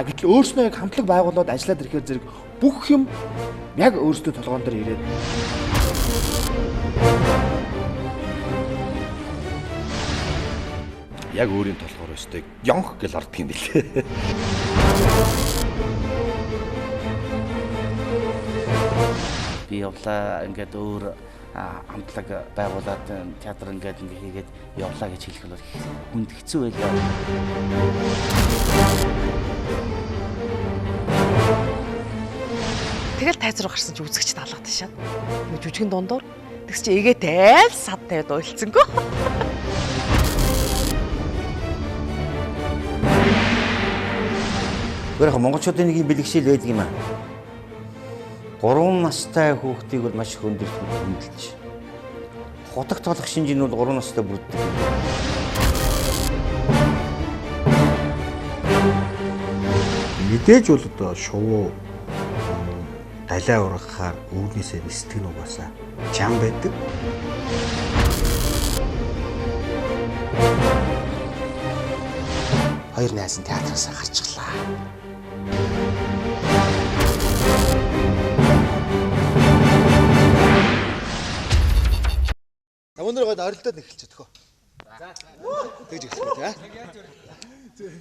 Гэтэл өөрснөө яг хамтлаг байгууллагад ажиллаад ирэхээр зэрэг бүх юм яг өөрсдөө толгоон дээр ирээд яг өөрийн толгоор өстэй ёнх гэл ордог юм билээ. Би явлаа ингээд өөр хамтлаг байгуулад театр ингээд хийгээд явлаа гэж хэлэх бол хүнд хэцүү байлаа. Тэгэл тайз руу гарсан чи үзэгчд алгад шаад. Нэг жүжигэн дундуур тэгс чи эгээтэй л сад тавиад ойлцсонгүй. Гэх монголчуудын нэг бэлгшил байдаг юм аа. 3 настай хүүхдийг бол маш хөндөр хөндлөж. Хотог толох шинж нь бол 3 настай бүрддэг. Мэдээж бол одоо шувуу далай ургахаар өвгнээсээ нисдэг нь угаасаа чам байдаг. хоёр найз нь театраас гарчихлаа. Өнөр гойд орилдоод эхэлчихэ төхөө. За. Тэгж эхэллээ тий.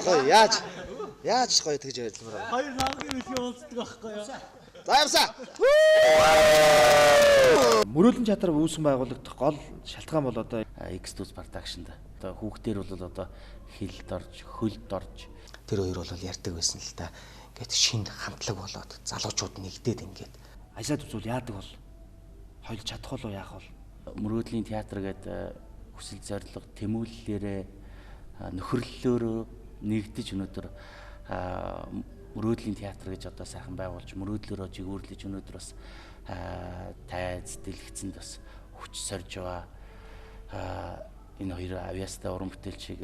Гоё яаж гоё тэгж ярьлаа. Хоёр намгийн үлгийн уулздаг байхгүй юу? За явсаа. Мөрөөлөн театр үүсгэн байгуулагдах гол шалтгаан бол одоо X2 production-д одоо хүүхдэр бол одоо хилд орж, хөлд орж тэр хоёр бол ярьдаг байсан л та. Ингээд шинэ хамтлаг болоод залуучууд нэгдээд ингээд ажлаад үзвэл яадаг бол хойлж чадах уу яах вэ? Мөрөөдлийн театр гэдэг хүсэл зорилго тэмүүллээрээ нөхөрлөлөөрөө нэгдэж өнөөдөр мөрөөдлийн театр гэж одоо сайхан байгуулж мөрөөдлөөрөө жигүүрлэж өнөөдөр бас тайз дэлгэцэнд бас хүч сорж байгаа. Энэ хоёр авьяастай уран бүтээлчийг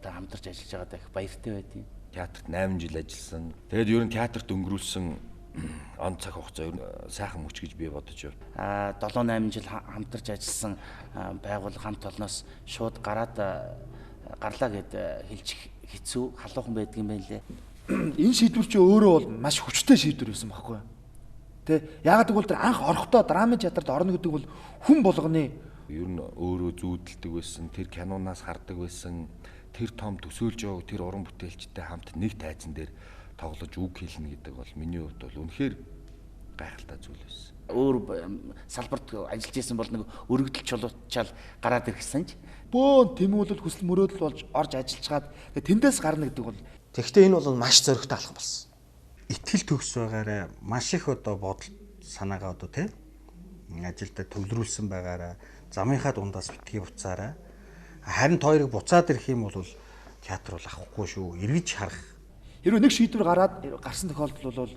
хамтарч ажиллаж байгаад их баяртай байдیں۔ Театрт 8 жил ажилласан. Тэгээд ер нь театрт өнгөрүүлсэн он цаг хугацаа ер нь сайхан мөч гэж би бодож байна. 7-8 жил хамтарч ажилласан байгууллага хамт олноос шууд гарлаа гэд хэлчих хэцүү халуухан байдаг юм байна лээ. Энэ шийдвэр чи өөрөө бол маш хүчтэй шийдвэр байсан байхгүй юу? Тэ яагаад гэвэл тэр анх орохдоо драмын театрт орно гэдэг бол хүн болгоны ер нь өөрөө зүүдэлдэг байсан, тэр кинонаас хардаг байсан, тэр том төсөөлж яваг тэр уран бүтээлчтэй хамт нэг тайзан дээр тоглож үг хэлнэ гэдэг бол миний хувьд бол үнэхээр гайхалтай зүйл байсан. Өөр салбарт ажиллаж исэн бол нэг өргөдөл чулуучаал гараад ирсэн ч бөөн тэмүүлэл хүсэл мөрөөдөл болж орж ажиллаж чаад тэндээс гарна гэдэг бол тэгвэл энэ бол маш зөрөгтэй алхам болсон. Итгэл төгс байгаараа маш их одоо бодол санаагаа одоо тийм ажилдаа төвлөрүүлсэн байгаараа замынхаа дундаас битгий буцаараа харин тойрог буцаад ирэх юм бол театр бол авахгүй шүү. Эргэж харах. Хэрвээ нэг шийдвэр гарсан тохиолдол бол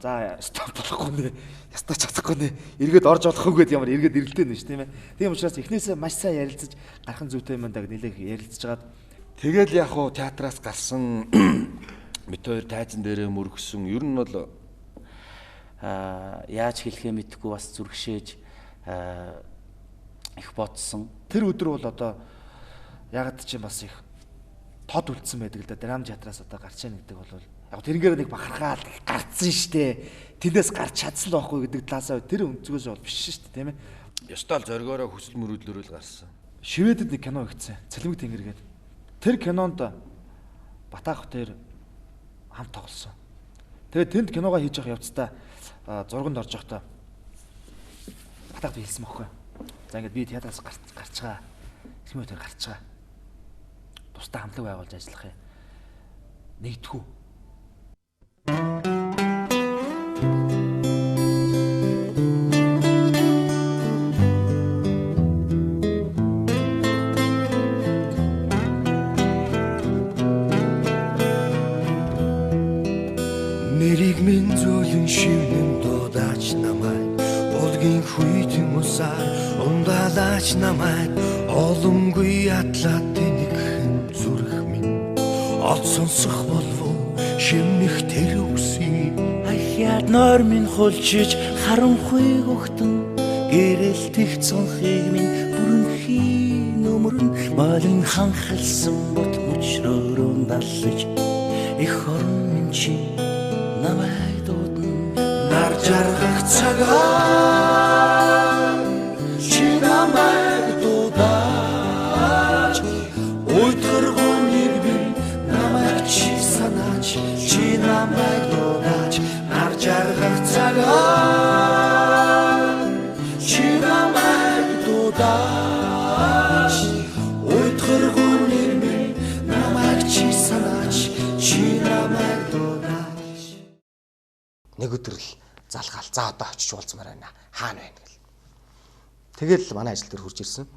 за стоп болохгүй нэ. Ястаа чадахгүй нэ. Эргээд орж олохгүй гэдээ ямар эргээд ирэлтэй нэ ш тийм ээ. Тийм учраас эхнээсээ маш сайн ярилцаж гархан зүйтэй юм даа нэлээх ярилцаж жагаад тэгэл яг хуу театраас гарсан мэт хоёр тайзан дээрээ мөргсөн. Ер нь бол яаж хэлэхээ мэдэхгүй бас зүрхшээж их бодсон. Тэр өдөр бол одоо ягаад ч юм бас их тод үлдсэн байдаг л да. Драм театраас одоо гарч яах гэдэг бол яг тэрнгээр нэг бахархаад гарцсан штэ. Тэндээс гарч чадсан л байхгүй гэдэг талаасаа тэр өнцгөөс бол биш штэ тийм ээ. Ёстой л зоргоороо хүсэл мөрөөдлөөр л гарсан. Шведэд нэг кино хийгдсэн. Цалмиг тэнгэр гээд. Тэр кинонд Батаах хотээр хамт тоглосон. Тэгээд тэнд киногоо хийж явах явцдаа зурганд орж явахдаа Батаахд хэлсэн байхгүй. За ингээд би театраас гарч байгаа. Фильмээр гарч байгаа. Тусдаа хамтлаг байгуулж ажиллах юм. Нэгдэхүү. Нэрийг минь зөөлөн шивнэн дуудаач намайг Болгийн хүйтэн усаар ундаалаач намайг Олонгүй атлаад тэнэгхэн зүрх минь Од сонсох болов шимнэх тэр үсий Ахяад нойр минь хулчиж харанхуйг өгтөн Гэрэлтэх цонхыг минь бүрэнхий нөмөрн Малин ханхалсан бот өчнөрөө даллаж их орон минь чи намайг дуудна нар жаргах цагаан чи намайг дуудаач уйтгаргоныг би намайг чи санаач чи намайг дуудаач нар жаргах цагаан чи намайг дуудаач уйтгаргоныг би намайг чи санаач чи намайг дуудаач. Нэг өдөр л залгаал. За одоо очиж уулзмаар байна. Хаана байна гэл. Тэгэл манай ажил дээр хурж ирсэн.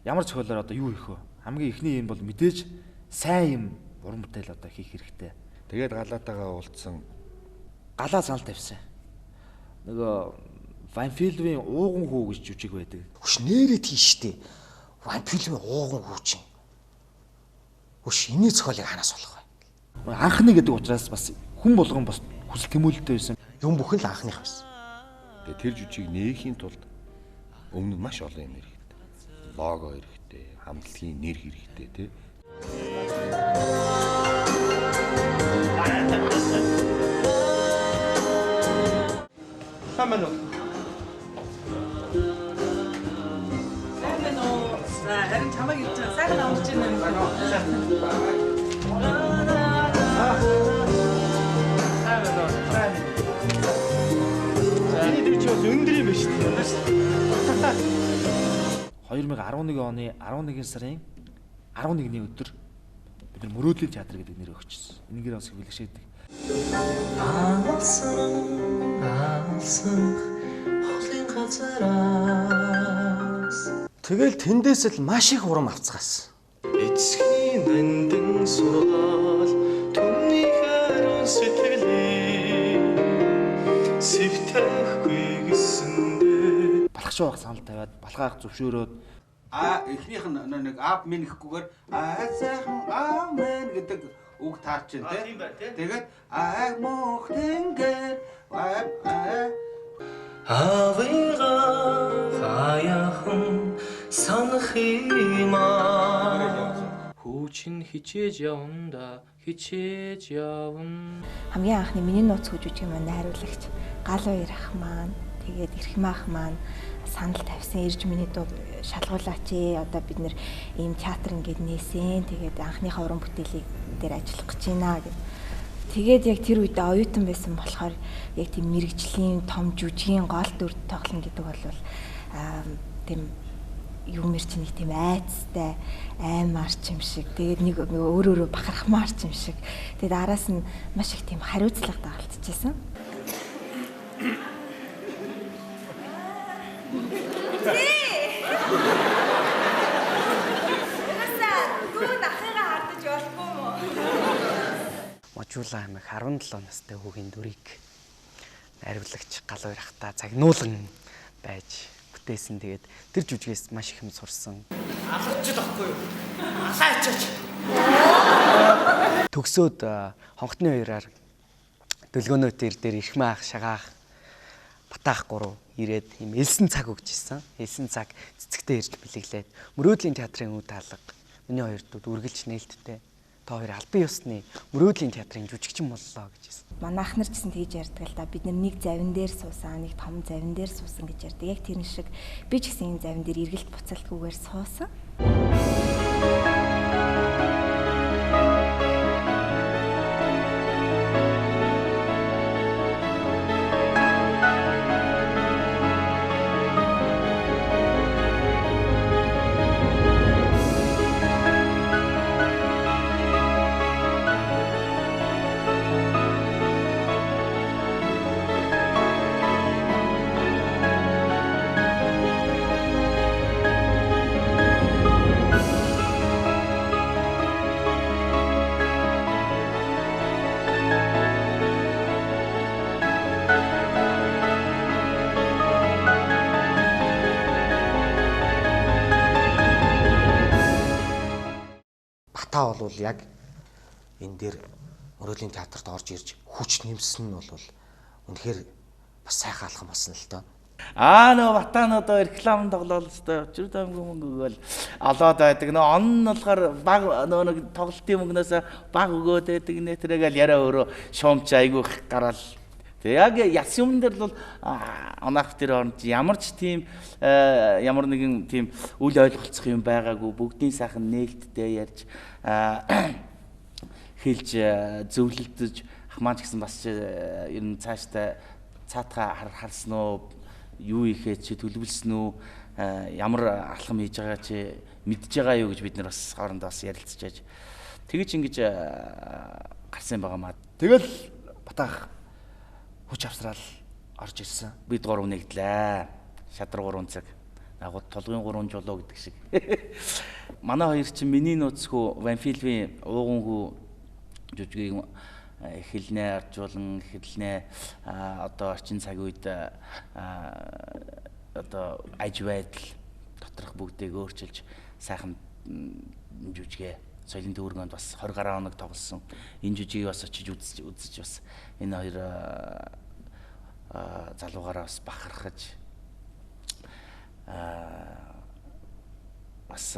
Ямар зохиолоор одоо юу хийх вэ? Хамгийн эхний юм бол мэдээж сайн юм уран бүтээл одоо хийх хэрэгтэй. Тэгээд галаатайгаа уулзсан. Галаа санал тавьсан. Нөгөө Ванфилвийн ууган хүү гэж жүжиг байдаг. Хөш нэрээ тийштэй. Ванфилвийн ууган хүү чинь. Хөш энэ зохиолыг ханаас болох вэ? Анхны гэдэг учраас бас хүн болгон бас хүсэл тэмүүлэлтэй байсан. Юм бүхэн л анхных байсан. Тэгээд тэр жүжиг нээхийн тулд өмнө маш олон юм хэрэгтэй. Лого хэрэгтэй, хамтлагийн нэр хэрэгтэй тий. Хамаа нөө. харин чамайг ирж байгаа. Сайхан амарч Эний дэвч бас өндөр юм байна шүү дээ. 2011 оны 11 сарын 11-ний өдөр бид нар Мөрөөдлийн театр гэдэг нэр өгчихсөн. Энэгээр бас бэлгшээдэг. Тэгэл тэндээс л маш их урам авцгаас. Эцгийн нандин сураал түнний харин сэтгэлээ сэвтэхгүй гэсэндээ Балхаш байх санал тавиад балгаах зөвшөөрөөд Эхнийх нь нэг аав минь гэхгүйгээр сайхан аав минь гэдэг үг таарч байна тий. Тэгээд мох тэнгэр авига хаяхан санах юмаа хүүчин хичээж явна хичээж явна. Хамгийн анхны миний нууц хөгжүүлж маань найруулагч Галуу Ирах маань тэгээд Эрхмаах маань санал тавьсан ирж миний дуу шалгуулаач одоо бид нэр ийм театр ингээд нээсэн тэгээд анхныхаа уран бүтээлийг дээр ажиллах гэж байна гэд. Тэгээд яг тэр үед оюутан байсан болохоор яг тийм мэрэгжлийн том жүжигийн гол дүрд тоглоно гэдэг бол тийм юм ирч нэг тийм айцтай аймаарч юм шиг тэгээд нэг өөрөө бахархмаарч юм шиг тэгээд араас нь маш их тийм хариуцлага дагалдчихсан. Можуула аймаг 17 настай хүүгийн дүрийг найруулагч Галуу Ирахтай загнуулан байж бүтээсэн. Тэгээд тэр жүжигээс маш их юм сурсан. Алгаж л ахгүй юу? Алаач. Төгсөөд хонготны хоёроор дөлгөөнөө дээр Эрхмаах, Шагаах, Батаах гурав ирээд юм элсэн цаг өгч ирсэн. Элсэн цаг цэцэгтэй ирж бэлэглээд Мөрөөдлийн театрын үе таалга миний хоёр дүүд үргэлж нээлттэй. Та хоёр албан ёсны Мөрөөдлийн театрын жүжигчин боллоо гэж хэлсэн. Манай ах нар ч гэсэн тэгж ярьдаг л да. Бид нэг завин дээр суусан, нэг том завин дээр суусан гэж ярьдаг. Яг тэр шиг би ч гэсэн энэ завин дээр эргэлт буцалтгүйгээр суусан. Батаа бол яг энэ дээр Мөрөөдлийн театрт орж ирж хүч нэмсэн нь бол үнэхээр бас сайхан алхам болсон л доо. Нөө Батануудаа реклам тоглоол өстой өчир аймаг мөнгө өгөөл олоод байдаг. Нөө он нь болохоор баг нөө нэг тоглолтын мөнгнөөс баг өгөөд байдаг нэ тэргээл яриа өөрөө шуумч айгүйх гараал. Тэг яг яс юм дээр бол онаах тэр орнд ямар ч тийм ямар нэгэн тийм үл ойлголцох юм байгаагүй. Бүгдийн сайхан нээлттэй ярьж хэлж зөвлөлдөж ахмаач гэсэн бас ер нь цаашдаа цаатгаа харсан уу юу ихээ чи төлөвлөсөн үү ямар алхам хийж байгаа чи мэдж байгаа юу гэж бид нар бас хоорондоо бас ярилцчихаж тэгэж ингэж гарсан байгаамаа. Тэгэл Батаах хүч авсраал орж ирсэн. Бид 3 нэгдлээ. Шадар 3 цаг. Агуу толгойн 3 жолоо гэдэг шиг. Манай хоёр чинь миний нууцгүй Ванфилвийн уугунгүй жүжигийн эхэлнэ аржуулан эхэлнэ одоо орчин цаг үед одоо аж байдал доторх бүгдийг өөрчилж сайхан жүжигээ соёлын төвөргөнд бас 20 гаруй хоног тоглосон. Энэ жүжигийг бас очиж үзэж бас энэ хоёр залуугаараа бас бахархаж бас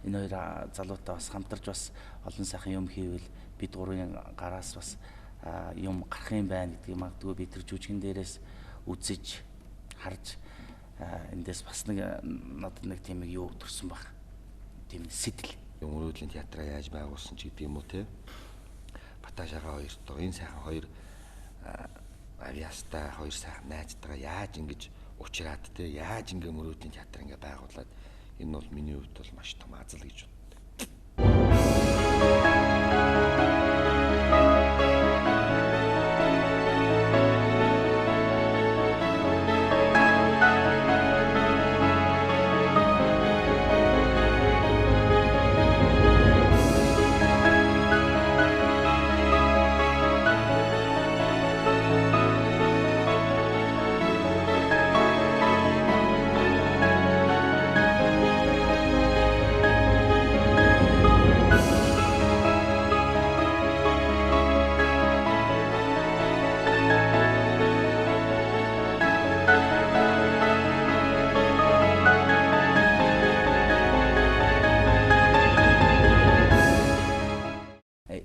энэ хоёр залуутай бас хамтарч бас олон сайхан юм хийвэл бид 3-ын гараас бас юм гарах юм байна гэдгийг магадгүй бид тэр жүжигэн дээрээс үзэж харж эндээс бас нэг надад нэг тийм юу төрсөн баг. Тийм сэтэл. Мөрөөдлийн театраа яаж байгуулсан ч гэдэг юм уу те. Батаашаага хоёртоо энэ сайхан хоёр авьяастай хоёр сайхан найзтайгаа яаж ингэж уучраад те яаж ингэ мөрөөдлийн театр ингэ байгуулад энэ бол миний хувьд бол маш том азал гэж боддог.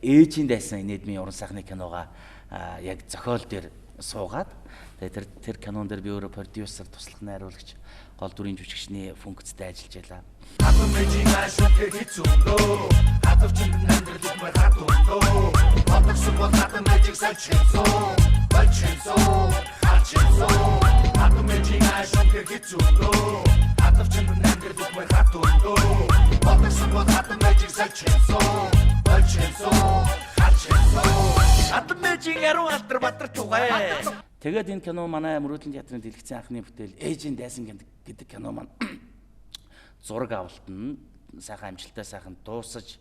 Ээжийн дайсан нийгмийн уран сайхны киногаа яг зохиол дээр суугаад тэгээд тэр кинон дээр би өөрөө продюсер, туслах найруулагч, гол дүрийн жүжигчний функцтэй ажиллаж байлаа. Хатан мэжийн ашиг хэцүүндөө хатавчин амьдрал мөр хатуундөө бодсон бол хатан мэжийг сольчихсон хатан мэжийн ашиг хэцүүндөө хатавчин амьдрал мөр хатуундөө бодсон бол хатан мэжийг сольчихсон хатан мэжийн яруу алдар батар тугай. Тэгээд энэ кино манай мөрөөдлийн театрын дэлгэцэн анхны бүтээл Ээжийн дайсан гэдэг кино маань зураг авалт нь сайхан амжилттай сайхан дуусаж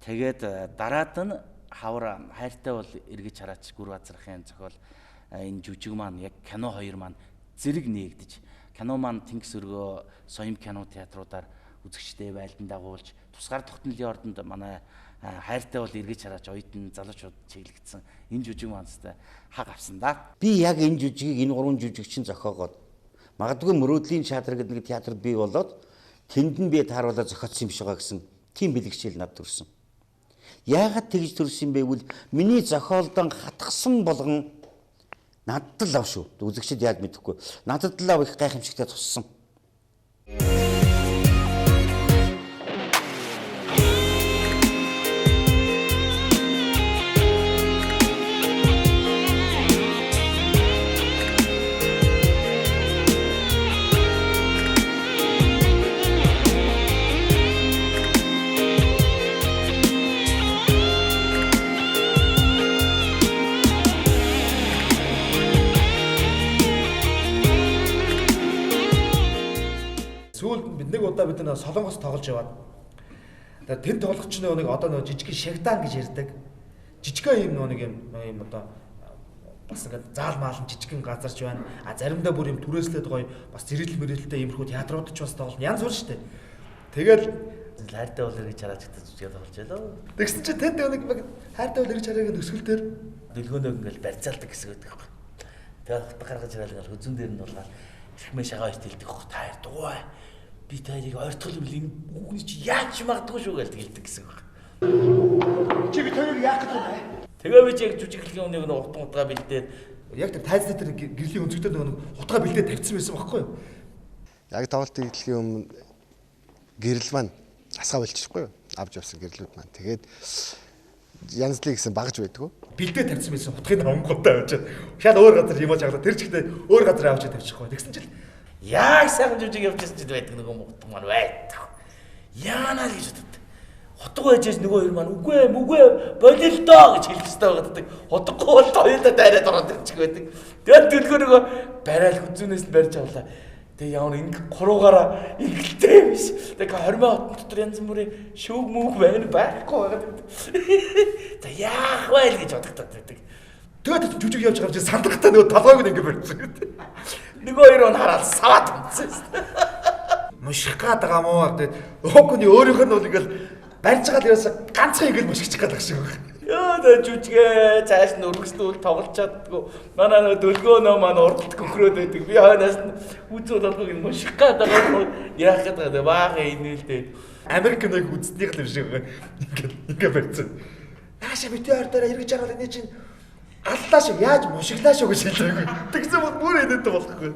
тэгээд дараад нь хавар хайртай бол эргэж хараач Гүр Базархын зохиол энэ жүжиг маань яг кино хоёр маань зэрэг нээгдэж кино маань Тэнгис өргөө соём кино театруудаар үзэгчтэй байлдан дагуулж тусгаар тогтнолын ордонд манай хайртай бол эргэж хараач оюутан залуучууд чиглэгдсэн энэ жүжиг маанцтай хаг авсан да. Би яг энэ жүжигийг энэ 3 жүжигчин зохиогоод магадгүй мөрөөдлийн театр гэдэг нэг театр бий болоод тэнд нь би тааруулаад зохиоцсон юм шиг байгаа гэсэн тийм бэлэгшэл надад төрсөн. Яагаад тэгж төрсөн бэ гэвэл миний зохиолдон хатгсан болгон надад л ав шүү. Үзэгчид яаж мэдэхгүй. Надад л ав их гайхамшигтай туссан. Нэг удаа бид нэ Солонгос тоглож яваад тэгээд тэн тоглогч нэг одоо нэг жижиг шагдаан гэж ярьдаг. Жижигхэн юм нэг юм одоо бас ингээд заал маалан жижигхэн газарч байна. А заримдаа бүр юм түрээслээд гоё бас зэрэгэл мөрөлттэй иймэрхүү театруудад ч бас тоглоно. Янз бүр штэ. Тэгээд хайртай бол эргэж хараач гэдэг жүжигээ тоглож байлаа. Тэгсэн чинь тэнд нэг хайртай бол эргэж хараагийн өсгөл дээр дэлгөөнөө ингээл барьцаалдаг хэсэг байдаг байхгүй. Тэгээд хутга гаргаж ирэл хүзүүн дээр нь болгаад эрхмээ шагаа хоёр тэлдэг хөх таар дугуй. Би таарыг ойртгол юм энэ үгний чи яаж магадгүй шүү гэж хэлдэг гэсэн үг. Чи бид хоёрыг яах гэж байна? Тэгээ би ч яг жүжиглэхийн өмнө нэг утга бэлдээд Яг тэр тайзны тэр гэрлийн өнцөгтэй нэг утга бэлдээд тавьчихсан байсан байхгүй юу? Яг тоглолтын эхлэхийн өмнө гэрэл маань асгаа болчихгүй юу? Авч явсан гэрлүүд маань. Тэгээд янзлыг гэсэн багж байдгүй. Бэлдээд тавьсан байсан утгыг авангуудаа авчаад шал өөр газар юм чаглаа тэр ч ихтэй өөр газар авч тавьчихгүй. Тэгсэн чинь яг сайхан жүжиг явуулсан ч байдаг нөгөө утга маань байдаг. Яана л гэж боддог. Утга байжээс нөгөө хоёр маань үгүй болилдоо гэж хэлэх хэрэгтэй байдаг. Утгагүй бол хоёулаа дайраад ороод ирчих байдаг. Тэгээд төлгөө нөгөө барайл хүзүүнээс нь барьж авлаа. Тэгээ ямар ингэ гуруугаараа ихтэй биш. Тэгээ 20 хот дотор янз бүрийн шүүг мүг байна байхгүй байгаа. За яах вэ гэж бодогдоод байдаг. тэгээд жүжиг явж байгаа чинь сандлагтай нөгөө толгойг ингэ барьсан. Нөгөө хоёр нь хараад саваад унтсан. Муших гээд байгаа мó. Тэгээд өөкөний өөрийнх нь бол ингээл барьж байгаа л яасан ганцхан ингээл мушигч гээд байгаа шиг байна. Яа да жүжигээ цааш нь өргөстүүл тоглож чаддгүй. Манай нөгөө дөлгөөнөө маань урдалт гөхрөөд байдаг. Би хойноос нь үзүүл болгог юм ших гээд байгаа. Яах гээд байгаа баахан инээлдээ. Америк нэг үзднийх л юм шиг байна. Ингээ барьсан. Нааша битээ ордороо эргэж байгаа л энэ чинь аллаа шиг яаж мушиглаа шүү гэж хэлээгүй. Тэгсэн бол бүр энэтэй болохгүй.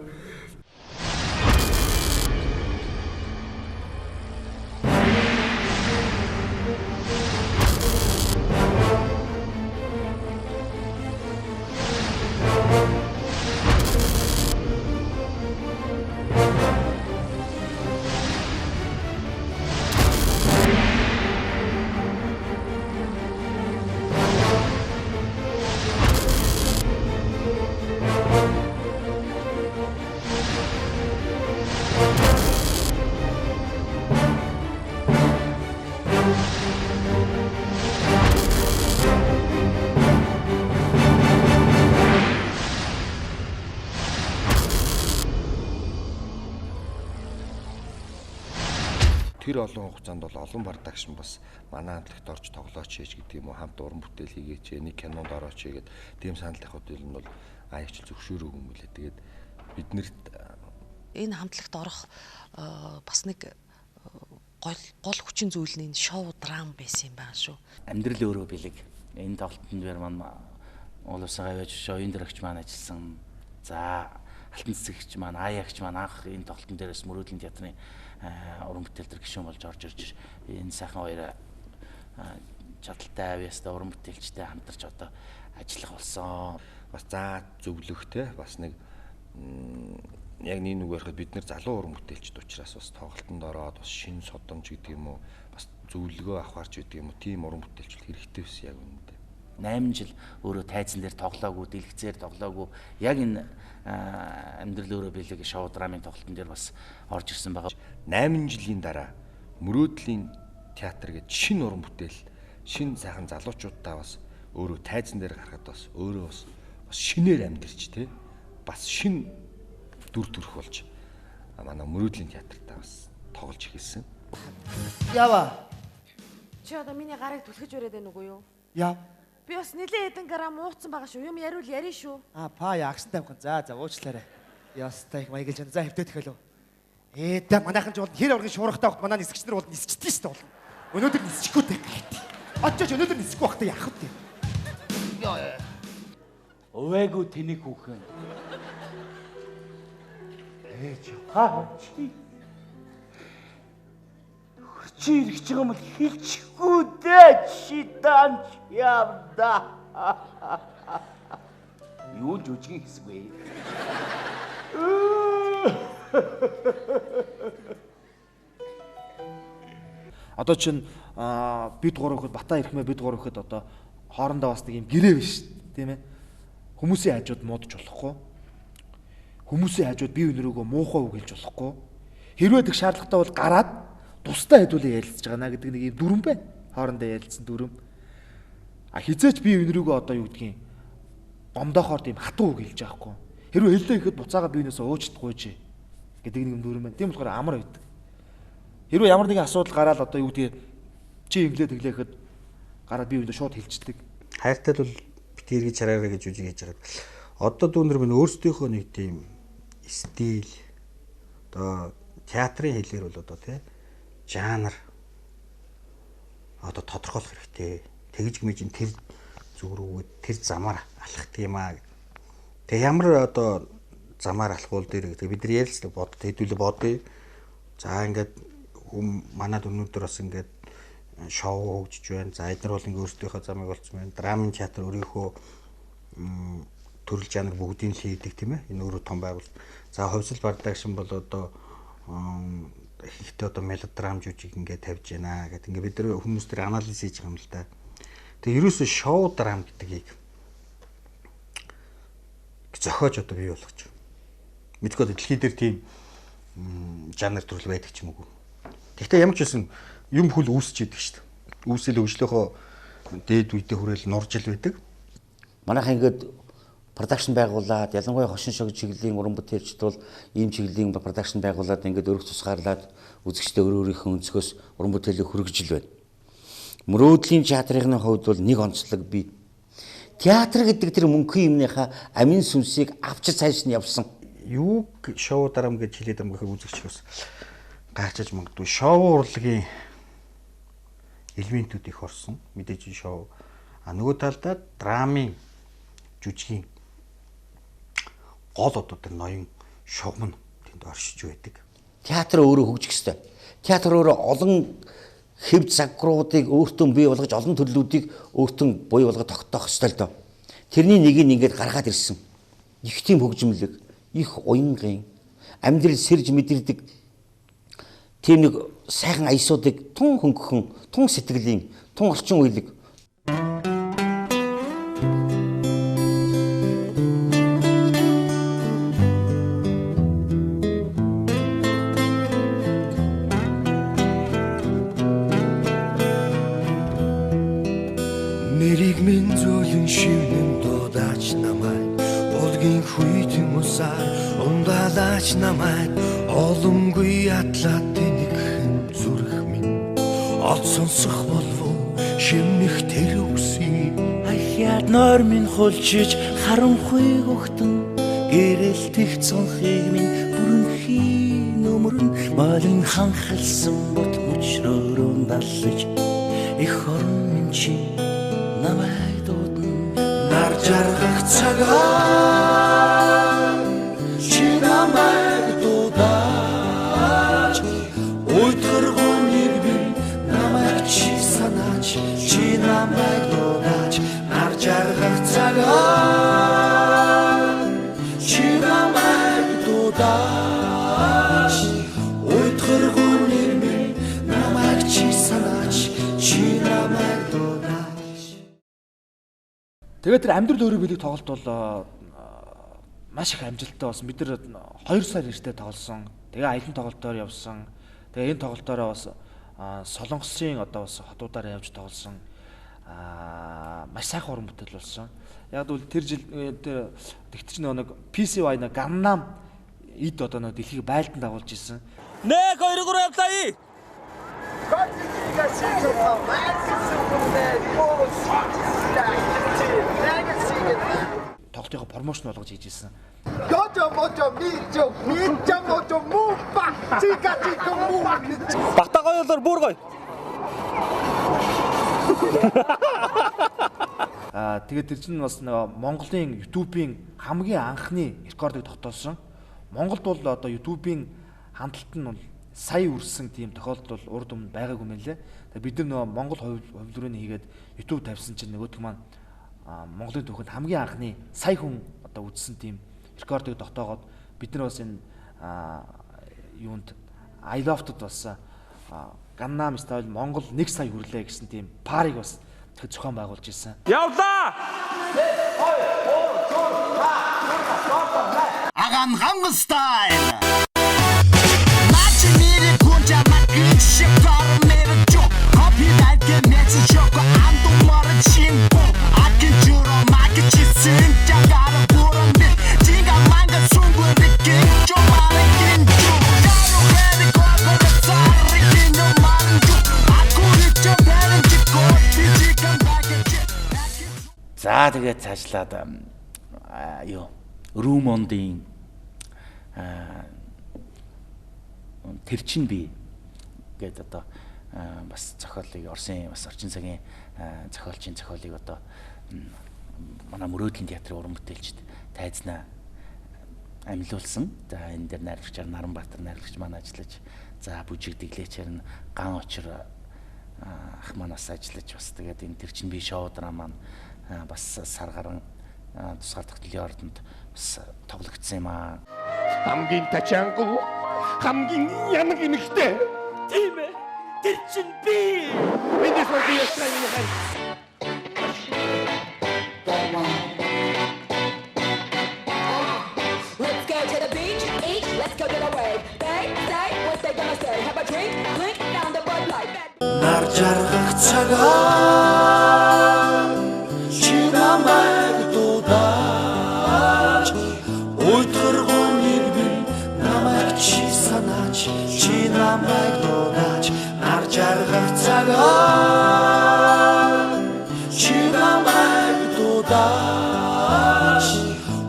Тэр олон хугацаанд бол олон бардагшин бас манай хамтлагт орж тоглооч хийж гэдэг юм уу хамт уран бүтээл хийгээч нэг кинонд орооч гэдэг тийм санал тавихад нь бол аягч зөвшөөрөөг юм билээ. Тэгээд биднэрт энэ хамтлагт орох бас нэг гол хүчин зүйл нь шоу драм байсан юм байна шүү. Амьдрал өөрөө бэлэг. Энэ тоглолтод бэр маань уул усаа аваач шоуын дэрэгч маань ажилласан. За алтан цэцэгч маань аяагч маань анх энэ тоглолтын дээрээс мөрөөдлийн театрын уран бүтээл төр гишүүн болж орж ирж энэ сайхан хоёр чадaltaй авьяастай уран бүтээлчтэй хамтарч одоо ажиллах болсон. Бас заа зөвлөх те бас нэг яг нэг үгээрхэд бид нэр залуу уран бүтээлчд учраас бас тоглолтонд ороод бас шин содомж гэдэг юм уу бас зөвлөгөө авахарч гэдэг юм уу тийм уран бүтээлч хэрэгтэй байсан яг үнэндээ. 8 жил өөрөө тайзан дээр тоглоогүй, дэлгэцээр тоглоогүй. Яг энэ амьдрал өөрөө бэлэг шоу драмын тоглолтын дээр бас орж ирсэн байгаа. 8 жилийн дараа мөрөөдлийн театр гэж шинэ уран бүтээл, шинэ сайхан залуучуудаа бас өөрөө тайзан дээр гарахад бас өөрөө бас шинээр амьдэрч те бас шинэ дүр төрх болж манай мөрөөдлийн театртаа бас тоглож эхэлсэн. Ява. Чи одоо миний гарыг түлхэж өрөөд байна уу юу? Яв. Би бас нэлээд хэдэн грамм ууцсан байгаа шүү. Юм яриул ярина шүү. Па ягсантай авах. За уучлаарай. Ястай их маяглаж байна. За хөвтөд эхэлв. Тэ манайхан ч бол хэр ургын шуурхтай авах манай нисгч нар бол нисчихдээ шүү дээ бол. Өнөөдөр нисчихгүй дээ. Очооч өнөөдөр нисэхгүй байхдаа яах вэ? Өвээгүү тэнийг хүүхэн. Ээж хаач. Чи ирэх юм бол хэлчихгүй дээ чи данч явда. Юу жүжиг хийсвэ? Одоо чинь бид гурав ихэд Батаа Эрхмээ бид гурав ихэд одоо хоорондоо бас нэг юм гэрээ биш тийм ээ. Хүмүүсийн хажууд муудаж болохгүй. Хүмүүсийн хажууд бие өнөрөөгөө муухай үг хэлж болохгүй. Хэрвээ тэг шаардлагатай бол гараад тусдаа хэдүүлээ ярилцж байгаа наа гэдэг нэг юм дүрм байна. Хоорондоо ярилцсан дүрм. Хизээч бие өнөрөөгөө одоо юу гэдгийг гомдоохоор тийм хатуу үг хэлж байгаа хгүй. Хэрвээ хэллээ ихэд буцаага биенээсээ уучдаггүй ч гэдэг нэг юм дүрм байна. Тийм болохоор амар байдаг. Хэрвээ ямар нэгэн асуудал гараад одоо юу гэдгийг чи инглээ тэглээхэд гараад бие өнөрөө шууд хэлцдэг. Хайртай бол бит эргэж хараарай гэж үжиг хийж байгаа. Одоо дүүнэр минь өөрсдийнхөө нэг тийм стил одоо театрын хэлээр бол одоо тий жанр одоо тодорхойлох хэрэгтэй. Тэгж мэж тэр зүг рүү тэр замаар алхах тийм аа. Тэг ямар одоо замаар алхах бол дээр бид нар ярилцлаа бод хэдүүлээ бодъё. За ингээд манад өнөөдөр бас ингээд шоу хөгжиж байна. За эдгээр бол ингээд өөрсдийнхөө замыг олцсон байна. Драмын театр өөрийнхөө төрөл жанр бүгдийг л хийдэг тийм ээ. Энэ өөрөө том байгуул. За хувьсэл продакшн бол одоо ихтэй одоо мелодрам жүжиг ингээд тавьж байна гэдэг. Ингээд бид нар хүмүүс тэр анализ хийж байгаа юм л да. Тэгээ ерөөсөө шоу драм гэдгийг зохиож одоо бий болгож байна. Мэдгүй дэлхий дээр тийм жанр төрөл байдаг ч юм уу. Гэхдээ ямар ч байсан юм хөл үүсч идэг шүү дээ. Үүсэл хөгжлөөхөө дээд үедээ хүрээл нурж ил байдаг. Манайхан ингээд продакшн байгуулад ялангуяа хошин шог чиглэлийн уран бүтээлчд бол ийм чиглэлийн продакшн байгуулад ингээд өргөц тусгаарлаад үзэгчдээ өөрийнхөө өнцгөөс уран бүтээлийг хүргэж ил байна. Мөрөөдлийн театрын хувьд бол нэг онцлог бий. Театр гэдэг тэр мөнхийн юмныхаа амин сүнсийг авч цааш нь явсан. Юуг шоу драм гэж хэлээд байгаа юм гэхээр үзэгч бас гайхаж магадгүй шоу урлагийн элементүүд их орсон. Мэдээж шоу. А нөгөө талдаа драмын жүжигийн гол одоо тэр ноён шугам нь тэнд оршиж байдаг. Театр өөрөө хөгжих ёстой. Театр өөрөө олон хэв загваруудыг өөртөө бий болгож олон төрлүүдийг өөртөө буй болгож тогтоох ёстой л доо. Тэрний нэг нь ингээд гаргаад ирсэн. Их тийм хөгжмөлөг, их уянгын амьдрал сэрж мэдэрдэг тийм нэг сайхан аясуудыг тун хөнгөн, тун сэтгэлийн, тун орчин үеийг Нэрийг минь зөөлөн шивнэн дуудаач намайг Болгийн хүйтэн усаар ундаалаач намайг Олонгүй атлаад тэнэгхэн зүрх минь Ол сонсох болов шимнэх тэр үгсийг Ахяд нойр минь хулчиж харанхуйг өгтөн Гэрэлтэх цонхыг минь бүрэнхий нөмөрн Малын ханхалсан бот мөчрөөрөн даллаж Их орон минь чи намайг дуудна Нар жаргах цагаан чи намайг дуудаач Уйтгаргууныг би намайг чи санаач Чи намайг дуудаач Нар жаргах цагаан чи намайг дуудаач Уйтгаргууныг би намайг чи санаач Чи намайг дуудаач Тэгээд тэр амьдрал өөрөө билег тоглолт бол маш их амжилттай болсон. Бид нар 2 сар эртээ тоглосон. Тэгээ аялын тоглолтоор явсан. Тэгээ энэ тоглолтоороо бас Солонгосын одоо бас хотуудаар явж тоглосон. Маш сайхан уран бүтээл болсон. Яг бол тэр жил тэгтч нэг PCY нэг Gangnam эд одоо нэг дэлхийг байлдан дагуулж ирсэн. 1 2 3 явлаа. Тоглолтын промошн болгож хийж ирсэн. Бата гоёлоор бүр гоё. Тэгээд тэр чинь бас Монголын YouTube-ийн хамгийн анхны рекордыг тогтоосон. Монголд бол одоо YouTube-ийн хандлт нь бол сая үрсэн тийм тохиолдол бол урд өмнө байгаагүй мэлээ. Тэгээд бид нар Монгол хувилбарыг хийгээд YouTube тавьсан чинь нөгөөдг маань Монголын түүхэнд хамгийн анхны сая хүн одоо үзсэн тийм рекордыг тогтоогоод бид нар бас энэ юунд I Love-д бас Gangnam Style Монгол 1 сая хүрлээ гэсэн тийм парыг бас тэгэхэд зохион байгуулж ирсэн. Явлаа. Gangnam Style. За тэгээд цаашлаад Румондын тэр чин би гэдэг одоо бас зохиолыг Оросын бас орчин цагийн зохиолчийн зохиолыг одоо манай Мөрөөдлийн театрын уран бүтээлчд тайзнаа амилуулсан. За энэ дээр найруулагчаар Наранбаатар найруулагч маань ажиллаж, за Бүжиг Дэглээчээр нь Ган Очир ах манаас ажиллаж бас тэгээд энэ тэр чин би шоу драма маань бас сар гарan тусгаар тогтлын ордонд бас тоглогдсон юм аа. Хамгийн тачаангу хамгийн янаг эмэгтэй. Тийм ээ. Тэр чин би. Миний соёлын ясраа юм хай. Let's go to the beach, eat, let's go get away. They say what they gonna say. Have a drink, clink down the Bud Light. Нар жаргах цагаа чи намайг дуудаач. Уйдгаргон ирбэн намайг чи санаач. Чи намайг дуудаач. Нар жаргах цагаа чи намайг дуудаач.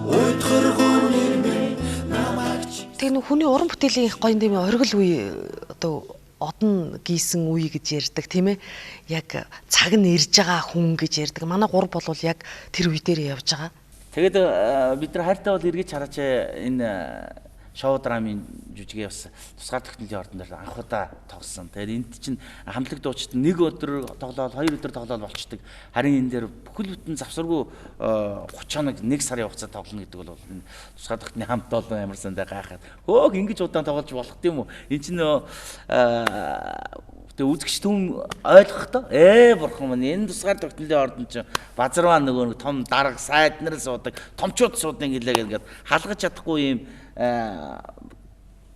Уйдгаргон ирбэн намайг чи. Тэгээ нөх хүний уран бүтээлийн их гоё юм оргил үе одоо одон гийсэн үе гэж ярьдаг тийм ээ. Яг цаг нь ирж байгаа хүн гэж ярьдаг. Манай гур бол яг тэр үе дээр явж байгаа. Тэгээд бид нар хайртай бол эргэж хараач энэ шоу драмын жүжигээ бас тусгаар тогтнолын ордон дээр анх удаа тоглосон. Тэгээд энд чинь хамтлаг дуучид нэг өдөр тоглоод 2 өдөр тоглоод болчдөг. Харин энэ дээр бүхэл бүтэн завсаргүй 30 хоног 1 сарын хугацаа тоглоно гэдэг бол энэ тусгаар тогтны хамт олон амар сандаа гайхаад хөөх ингэж удаан тоглож болох тийм үү? Энэ чинь тэгээ үзэгч түн ойлгохдоо бурхан маань энэ тусгаар тогтнолын ордон чинь базарваа нөгөө том дарга сайд нар суудаг томчууд суудаг гэлээ гэдэг халгаж чадахгүй юм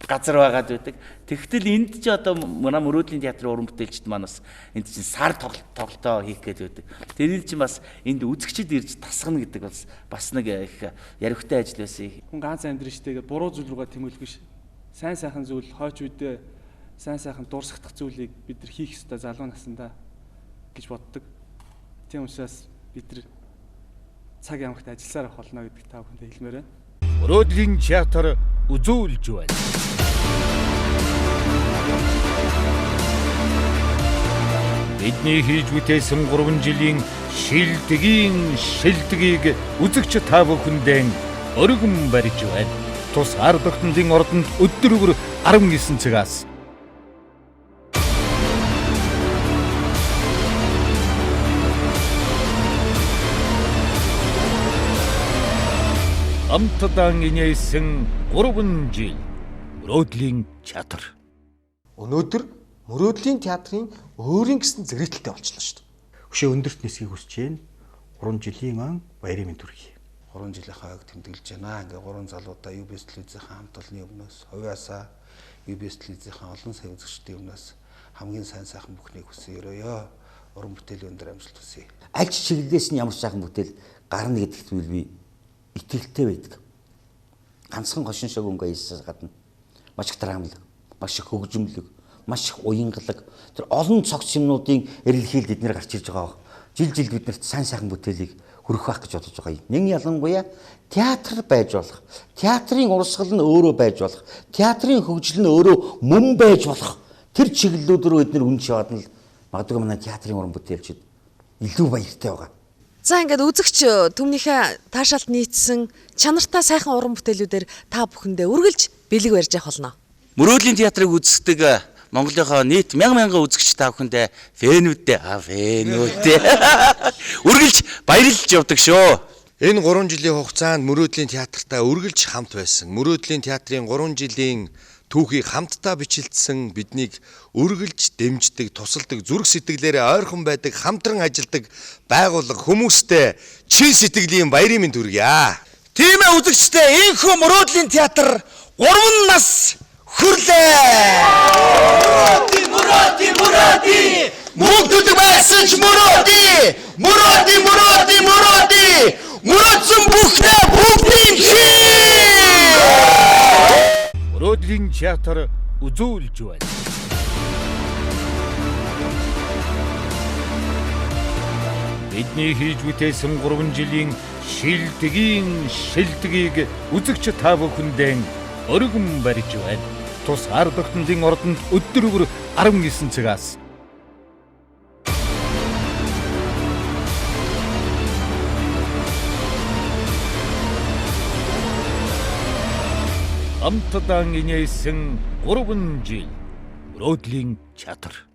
газар байгаад байдаг. Тэгтэл энд ч одоо манай Мөрөөдлийн театрын уран бүтээлчд маань бас энд чинь сар тоглолтоо хийх гээд байдаг. Тэрийг чинь бас энд үзэгчд ирж тасгана гэдэг бас нэг их яривхтай ажил байсан. Хүн ганц амьдрын штэ гэдэг буруу зүйл рүүгээ тэмүүлэх биш. Сайн сайхан зүйл хойч үедээ сайн сайхан дурсагдах зүйлийг бид нар хийх ёстой залуу насндаа гэж боддог. Тийм учраас бид нар цаг ямагт ажилласаар авах болно гэдэг та бүхэндээ хэлмээр байна. Мөрөөдлийн театр үзүүлж байна. Бидний хийж бүтээсэн 3 жилийн шилдгийг үзэгч та бүхэндээ өргөн барьж байна. Тусгаар тогтнолын ордонд өдөрөөр 19 цагаас амтдан инээсэн 3 жил Мөрөөдлийн театр. Өнөөдөр Мөрөөдлийн театрын өөрийн гэсэн зэрэгтэлтэй болчихлоо шүү дээ. Хөшөө өндөрт нисхийг хүсэж байна. 3 жилийн он баярын мэнд төрхий. 3 жилийн хойг тэмдэглэж байна. Ингээ 3 залуудаа UBS телевизийн хамт олонны өмнөөс хувьяасаа UBS телевизийн олон сая үзэгчдийн өмнөөс хамгийн сайн сайхан бүхнийг хүсье өрөөё. Уран бүтээлийн өндөр амжилт хүсье. Аль ч чиглэлээс нь ямар сайхан бүтээл гарна гэдэгт би итгэлтэй байдаг. Ганцхан гошин шиг өнгө ийсээс гадна маш их драмалаг, маш их хөгжимлөг, маш их уянгалаг тэр олон цогц юмнуудын эрэлхийлд эднэр гарч ирж байгаа. Жил биднэрт сайн сайхан бүтээлийг хүргэх байх гэж бодож байгаа юм. Нэг ялангуяа театр байж болох, театрын урсгал нь өөрөө байж болох, театрын хөгжил нь өөрөө мөн байж болох тэр чиглэлүүд рүү эднэр үнж яваад нь магадгүй манай театрын уран бүтээлчид илүү баяртай байгаа. За ингээд үзэгч түмнийхээ таашаалт нийцсэн чанартай сайхан уран бүтээлүүдээр та бүхэндээ үргэлж бэлэг барьж явах болно. Мөрөөдлийн театрыг үздэг Монголынхоо нийт мянган үзэгч та бүхэндээ фэнүүдтэй үргэлж баярлж явдаг шүү. Энэ 3 жилийн хугацаанд Мөрөөдлийн театртаа үргэлж хамт байсан. Мөрөөдлийн театрын 3 жилийн түүхийг хамтдаа бичлэлсэн биднийг үргэлж дэмждэг, тусалдаг, зүрх сэтгэлээрээ ойрхон байдаг, хамтран ажилдаг байгууллага хүмүүстэй чин сэтгэлийн баярын мэнд хүргье. Тийм ээ үзэгчдээ энэхүү Мөрөөдлийн театр 3 нас хүрлээ. Мөрөөди! Мөнхөд байсан ч мөрөөди! Мөрөөдсөн бүхнээ бүгдийн чи! Мөрөөдлийн театр үзүүлж байна. Бидний хийж бүтээсэн 3 жилийн Шилдэгийн шилдгийг үзэгч та бүхэндээ өргөн барьж байна. Тус ард тогтнолын ордонд өдөр 19 цагаас Амтадан инээсэн 3 жил мөрөөдлийн чатар.